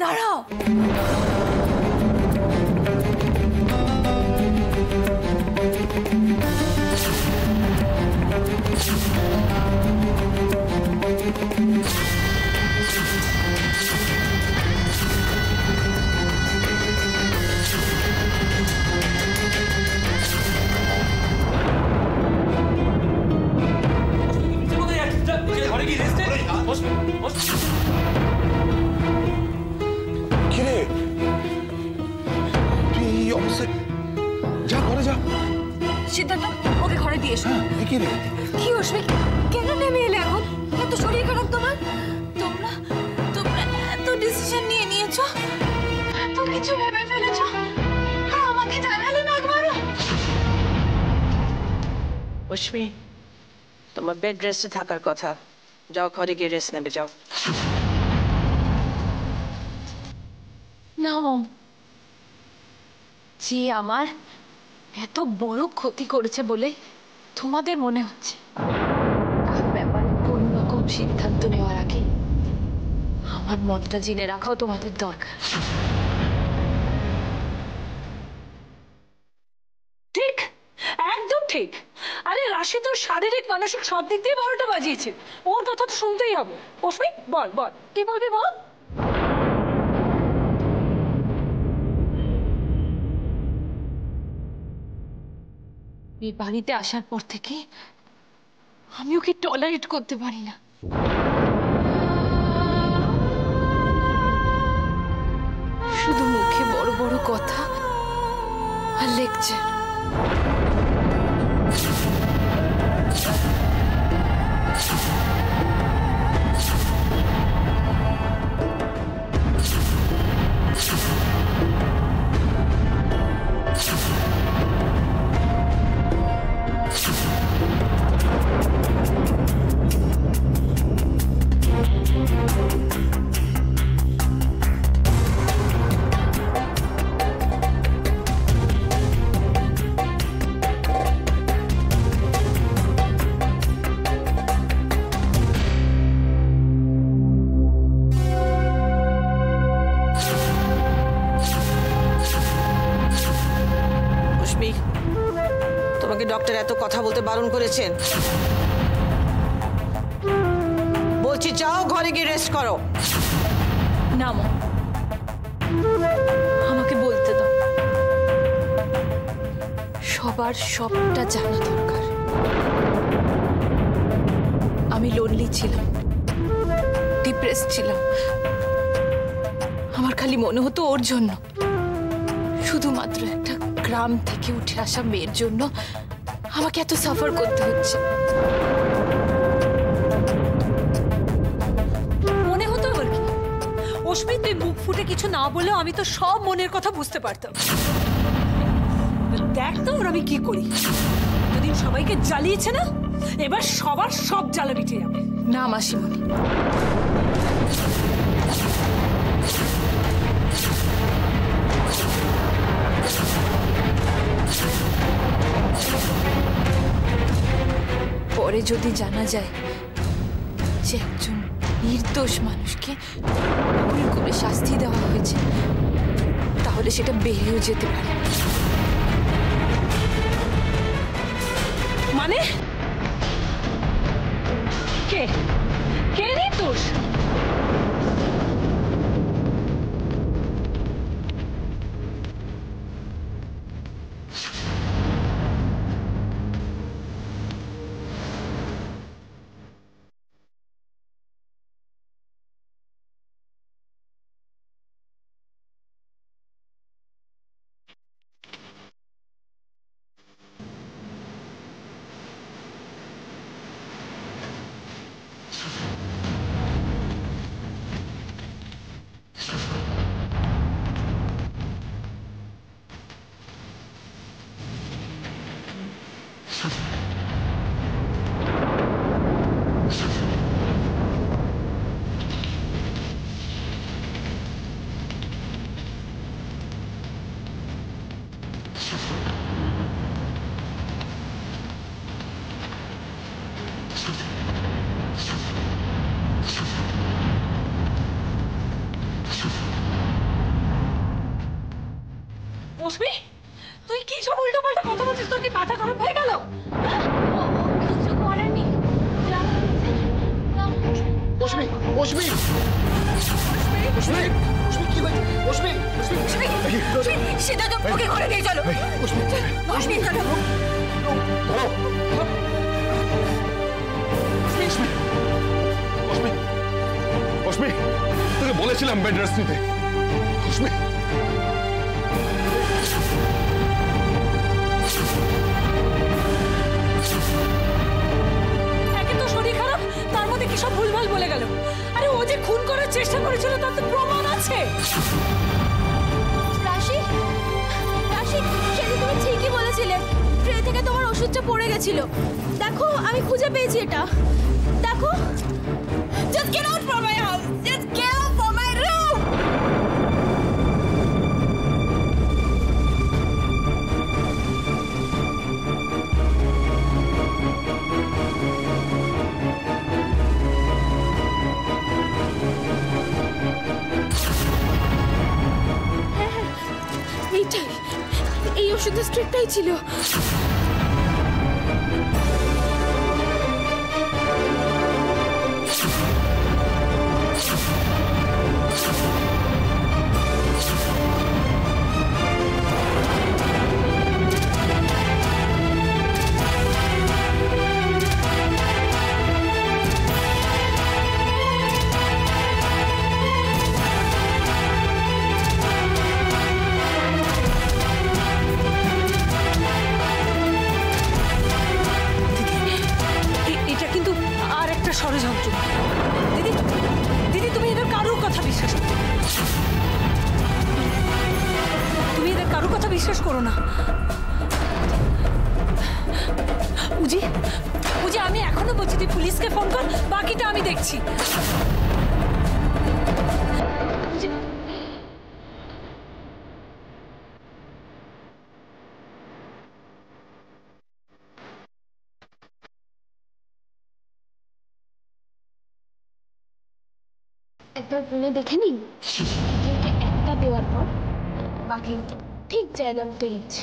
দাঁড়াও। সিদ্ধার্থ, ওকে ঘরে দিয়ে এসো। কি অসুবিধা? কেন নেমে এলে এখন? এত শরীর খারাপ তোমার? তোমরা এত ডিসিশন নিয়ে নিয়েছো, এত কিছু ভেবে ফেলেছো, আর আমাকে জানালে না একবারও? অশ্মি, তোমার বেড রেস্টে থাকার কথা, যাও ঘরে গিয়ে রেস্ট নেবে, যাও। না, যে আমার এত বড় ক্ষতি করেছে বলে তোমাদের মনে হচ্ছে, তার ব্যাপারে কোন রকম সিদ্ধান্ত নেওয়ার আগে আমার মনটা জেনে রাখাও তোমাদের দরকার। ঠিক, একদম ঠিক। আরে রাশি তো শারীরিক মানসিক সব দিক দিয়ে 12টা বাজিয়েছে, ওর কথা তো শুনতেই হবে। অশ্মি, বল বল, কি বলবি বল। এই বাড়িতে আসার পর থেকে আমি ওকে টলারেট করতে পারি না। শুধু মুখে বড় বড় কথা আর লেকচার। তোমাকে ডক্টর এত কথা বলতে বারণ করেছেন? বলছি যাও ঘরে গিয়ে রেস্ট করো। না মা, আমাকে বলতে দাও। সবার সবটা জানা দরকার। আমি লোনলি ছিলাম, ডিপ্রেস ছিলাম। আমার খালি মনে হতো ওর জন্য, শুধুমাত্র একটা গ্রাম থেকে উঠে আসা মেয়ের জন্য আমাকে এত সাফার করতে হচ্ছে। মনে হতো আর কি। অশ্মি, তুই মুখ ফুটে কিছু না বলেও আমি তো সব মনের কথা বুঝতে পারতাম। দেখ তো ওর আমি কি করি। এতদিন সবাইকে জ্বালিয়েছে না, এবার সবার সব জ্বালা মিটে যাবে। না মাসিমণি, পরে যদি জানা যায় যে একজন নির্দোষ মানুষকে ভুল করে শাস্তি দেওয়া হয়েছে, তাহলে সেটা বেড়েও যেতে পারে। মানে কে কে নির্দোষ? মৌসুমি, তুই কি সব উল্টো পাল্টা কথা বলছিস? তোর কি মাথা খারাপ হয়ে গেল? কিছু করেনি। মৌসুমি মৌসুমি মৌসুমি কি হয়েছে? মৌসুমি সিদ্ধার্থ ওকে ঘরে নিয়ে চলো। মৌসুমি মৌসুমি তোকে বলেছিলাম বেড রেস্ট নিতে। মৌসুমি একে তো শরীর খারাপ, তার মধ্যে কি সব ভুলভাল বলে গেল। আরে ও যে খুন করার চেষ্টা করেছিল তার তো প্রমাণ আছে। রাশি, রাশি, সেদিন তুমি ঠিকই বলেছিলে, ট্রে থেকে তোমার ওষুধটা পড়ে গেছিল। দেখো আমি খুঁজে পেয়েছি এটা। দেখো, just get out from my house, just get out from my room. এইটাই, এই ওষুধের স্ট্রিপটাই ছিল। এটা কিন্তু আর একটা ষড়যন্ত্র। দিদি, দিদি তুমি এদের কারোর কথা বিশ্বাস করো, তুমি এদের কারোর কথা বিশ্বাস করো না। উজি, উজি আমি এখনো বলছি তুই পুলিশকে ফোন কর, বাকিটা আমি দেখছি। একবার ফোনে দেখে নিন, একটা দেওয়ার পর বাকি ঠিক জায়গা মতো দিচ্ছি।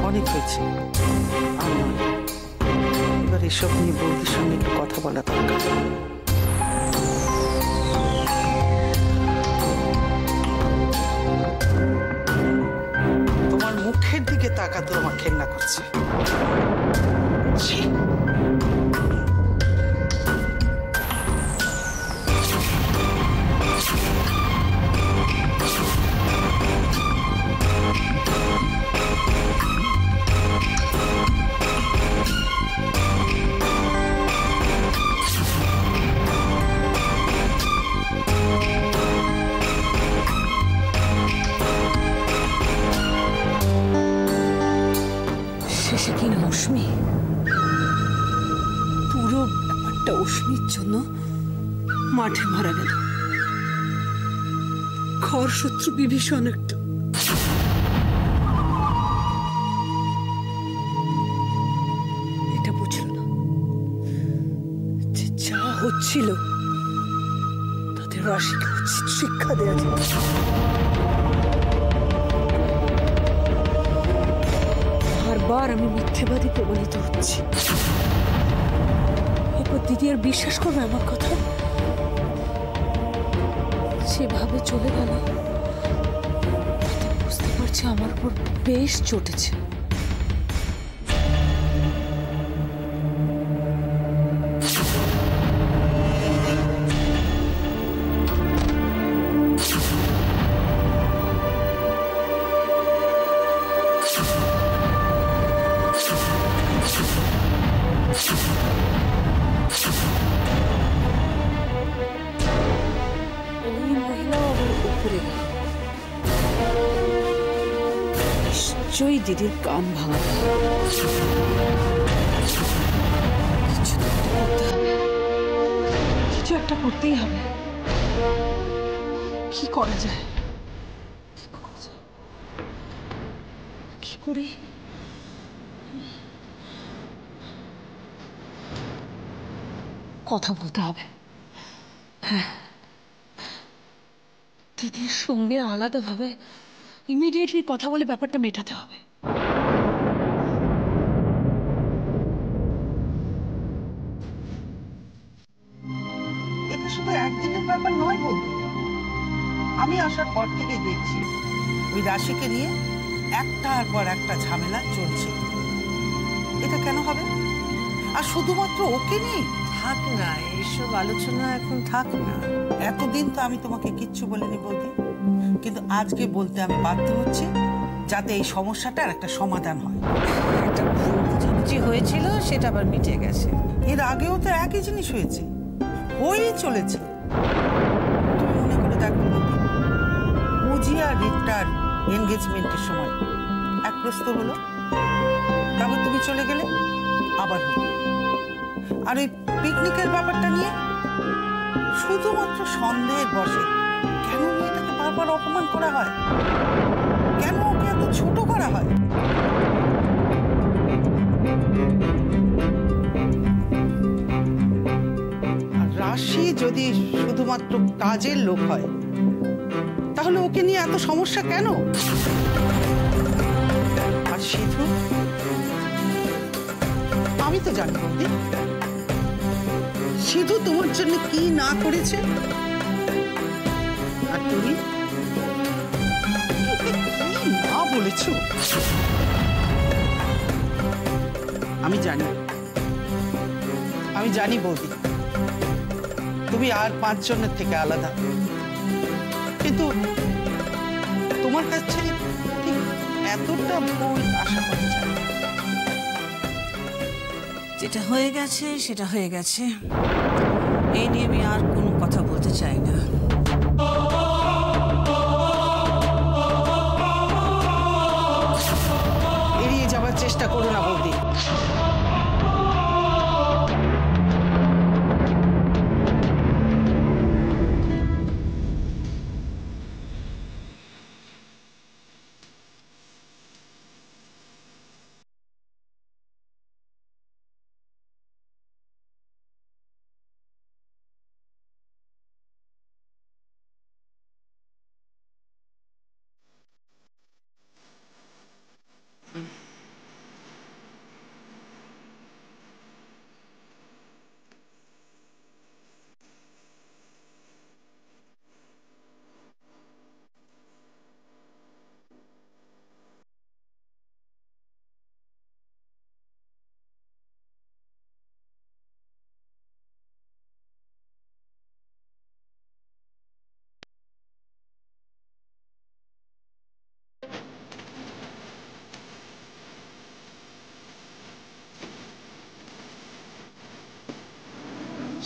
অনেক হয়েছে, এবার এসব নিয়ে বৌদির সঙ্গে একটু কথা বলা দরকার। তোমার মুখের দিকে তাকাতে আমার ঘেন্না করছে। ছি! শেষে কি মৌসুমি, পুরো ব্যাপারটা অশ্মির জন্য মাঠে মারা গেল। ঘর শত্রু বিভীষণ একটা। এটা বুঝল না যে যা হচ্ছিল তাদের রাশিকে উচিত শিক্ষা দেওয়া যায়। বারবার আমি মিথ্যেবাদী প্রমাণিত হচ্ছি। এরপর দিদি আর বিশ্বাস করবে আমার কথা? সেভাবে চলে গেল, বুঝতে পারছি আমার উপর বেশ চটেছে। ওই মহিলাও আমার উপরে গেল। নিশ্চয়ই দিদির কান ভাঙা। কিছু একটা করতেই হবে। কি করা যায়? কি করি? কথা বলতে হবে। হ্যাঁ, দিদির সঙ্গে আলাদাভাবে ইমিডিয়েটলি কথা বলে ব্যাপারটা মেটাতে হবে। এটা শুধু একদিনের ব্যাপার নয় বন্ধু, আমি আসার পর থেকে দেখছি ওই রাশিকে নিয়ে একটার পর একটা ঝামেলা চলছে। এটা কেন হবে? আর শুধুমাত্র ওকে নিয়ে থাক না, এইসব আলোচনা এখন থাক না। এতদিন তো আমি তোমাকে কিচ্ছু বলিনি বলতে, কিন্তু আজকে বলতে আমি বাধ্য হচ্ছি, যাতে এই সমস্যাটার একটা সমাধান হয়। একটা ভুল বুঝাবুঝি হয়েছিল, সেটা আবার মিটে গেছে। এর আগেও তো একই জিনিস হয়েছে, হয়েই চলেছে। তুমি মনে করে দেখো বৌদি, পুজি আর রিক্তার এনগেজমেন্টের সময় এক প্রস্তাব হলো, তারপর তুমি চলে গেলে, আবার হলো। আর ওই পিকনিকের ব্যাপারটা নিয়ে শুধুমাত্র সন্দেহের বসে কেন মেয়েটাকে বারবার অপমান করা হয়, কেন ওকে এত ছোট করা হয়? আর রাশি যদি শুধুমাত্র কাজের লোক হয়, তাহলে ওকে নিয়ে এত সমস্যা কেন? আর সিধু, আমি তো জানি বৌদি, সিধু তোমার জন্য কি না করেছে, আর তুমি কি না বলেছো। আমি জানি বৌদি, তুমি আর 5 জনের থেকে আলাদা, কিন্তু তোমার কাছে ঠিক এতটা ভুল আশা করা যায় না। যেটা হয়ে গেছে সেটা হয়ে গেছে, এই নিয়ে আমি আর কোনো কথা বলতে চাই না। এড়িয়ে যাওয়ার চেষ্টা করো না বৌদি।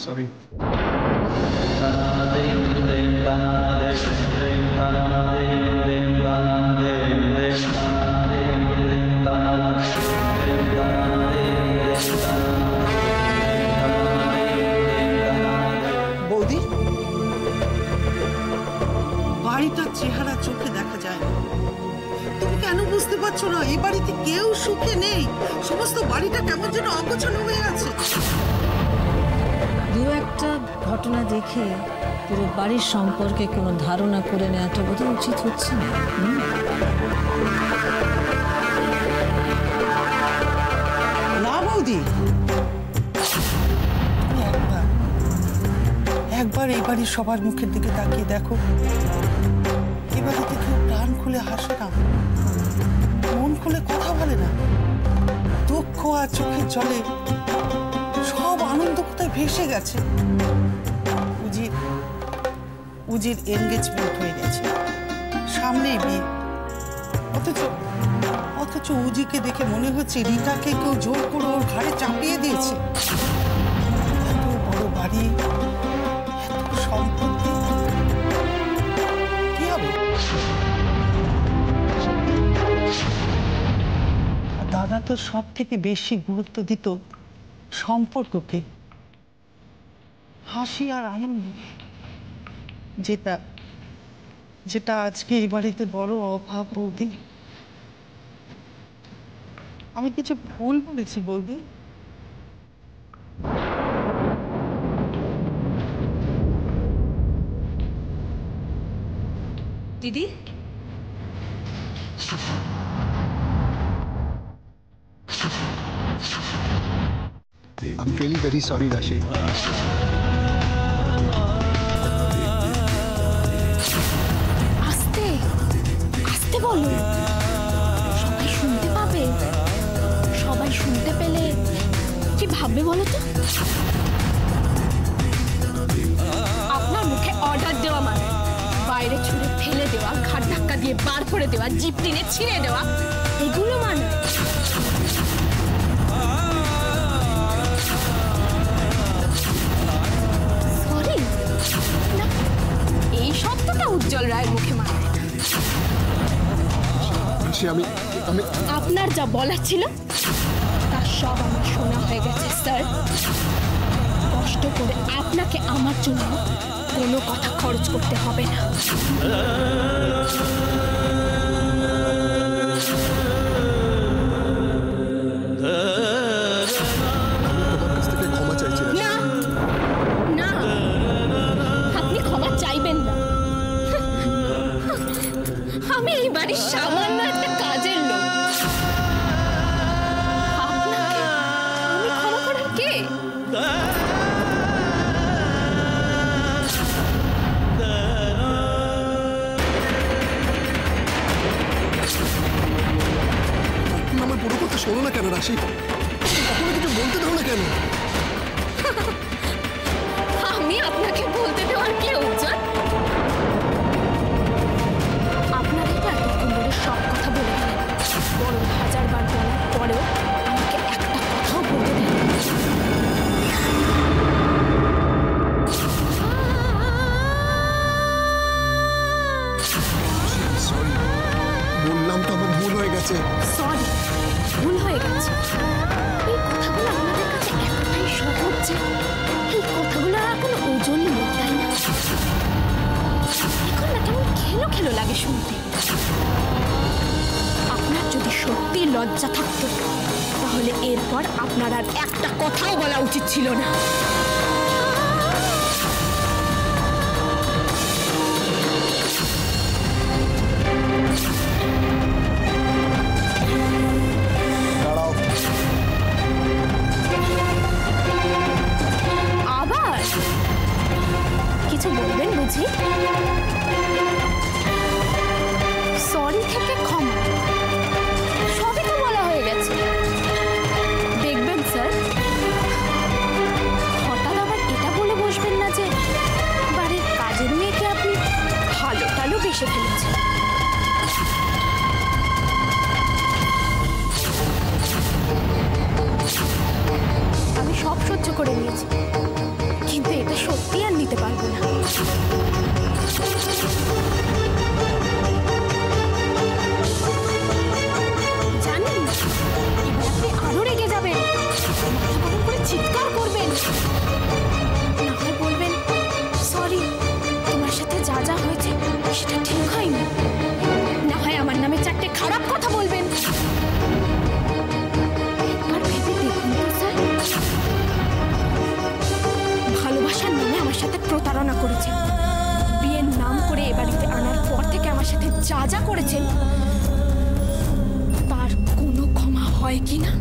সরি। বৌদি, বাড়িটার চেহারা চোখে দেখা যায় না। তুমি কেন বুঝতে পারছো না এই বাড়িতে কেউ সুখে নেই? সমস্ত বাড়িটা কেমন যেন অগোছালো হয়ে আছে। দু একটা ঘটনা দেখে পুরো বাড়ির সম্পর্কে কোনো ধারণা করে নেওয়াটা বোধহয় উচিত হচ্ছে না। না বৌদি, একবার এই বাড়ির সবার মুখের দিকে তাকিয়ে দেখো। এই বাড়িতে কেউ প্রাণ খুলে হাসে না, মন খুলে কথা বলে না। দুঃখ আর চোখের জলে সব আনন্দ কোথায় ভেসে গেছে। উজির এনগেজমেন্ট হয়ে গেছে, সামনেই বিয়ে, অথচ উজিকে দেখে মনে হচ্ছে রিতাকে কেউ জোর করে ওর ঘাড়ে চাপিয়ে দিয়েছে। এত বড় বাড়ি, এত সম্পত্তি, কি হবে? তো সব থেকে বেশি গুরুত্ব দিত সম্পর্ককে, হাসি আর আনন্দ, যেটা যেটা আজকে এই বাড়িতে বড় অভাব। বৌদি, আমি কিছু ভুল বলেছি বৌদি? দিদি, I'm really very sorry, Rashi. আস্তে আস্তে বলো, সবাই শুনতে পাবে। সবাই শুনতে পেলে কি ভাববে বলো তো? আপনার মুখে অর্ডার দেওয়া মানে বাইরে ছুঁড়ে ফেলে দেওয়া, ঘাট ধাক্কা দিয়ে বার করে দেওয়া, জিপ টেনে ছিঁড়ে দেওয়া, এগুলো মানে। সরি না, এই শব্দটা উজ্জ্বল রায়ের মুখে মানে। আপনার যা বলার ছিল তার সব আমার শোনা হয়ে গেছে স্যার। কষ্ট করে আপনাকে আমার জন্য কোনো কথা খরচ করতে হবে না। ক্ষমা চাইছি। না না, আপনি ক্ষমা চাইবেন না। আমি এই বাড়ির সামান্য একটা কাজের লোক। আপনাকে আমি ক্ষমা করার কে? আমার পুরো কথা শোনো না কেন রাশি? আপনাকে কিছু বলতে দাও না কেন? আমি আপনাকে বলতে দেওয়ার কে উজ্জ্বল? আপনাকে তো এতক্ষণ ধরে সব কথা বলে গেলেন, বরং 1000 বার বলার পরেও আমাকে একটা কথাও বলতে দেন। সরি, বললাম তো আমার ভুল হয়ে গেছে। সরি, ভুল হয়ে গেছে। এই কথাগুলো আমাদের কাছে এতটাই সহজ যে এই কথাগুলো আর কোনো ওজনই নেই, তাই না? এখন না কেমন খেলো খেলো লাগে শুনতে। আপনার যদি সত্যি লজ্জা থাকতো তাহলে এরপর আপনার আর একটা কথাও বলা উচিত ছিল না। দাঁড়াও। আবার কিছু বলবেন বুঝি? সরি থেকে ক্ষমা, সবই তো বলা হয়ে গেছে। দেখবেন স্যার, হঠাৎ আবার এটা বলে বসবেন না যে বাড়ির কাজের মেয়েকে আপনি ভালো টালো বেসে ফেলেছেন। আমি সব সহ্য করে নিয়েছি, কিন্তু এটা সত্যি আর নিতে পারবো না। জানেন, এবার আপনি আরো রেগে যাবেন, মাথা গরম করে চিৎকার করবেন, না হয় বলবেন সরি, তোমার সাথে যা যা হয়েছে সেটা ঠিক হয়নি, না হয় আমার নামে 4টে খারাপ কথা বলবেন। একবার ভেবে দেখুন তো স্যার, ভালোবাসার নামে আমার সাথে প্রতারণা করেছেন, বিয়ের নাম করে এ বাড়িতে আনার পর থেকে আমার সাথে যা যা করেছেন তার কোনো ক্ষমা হয় কি না?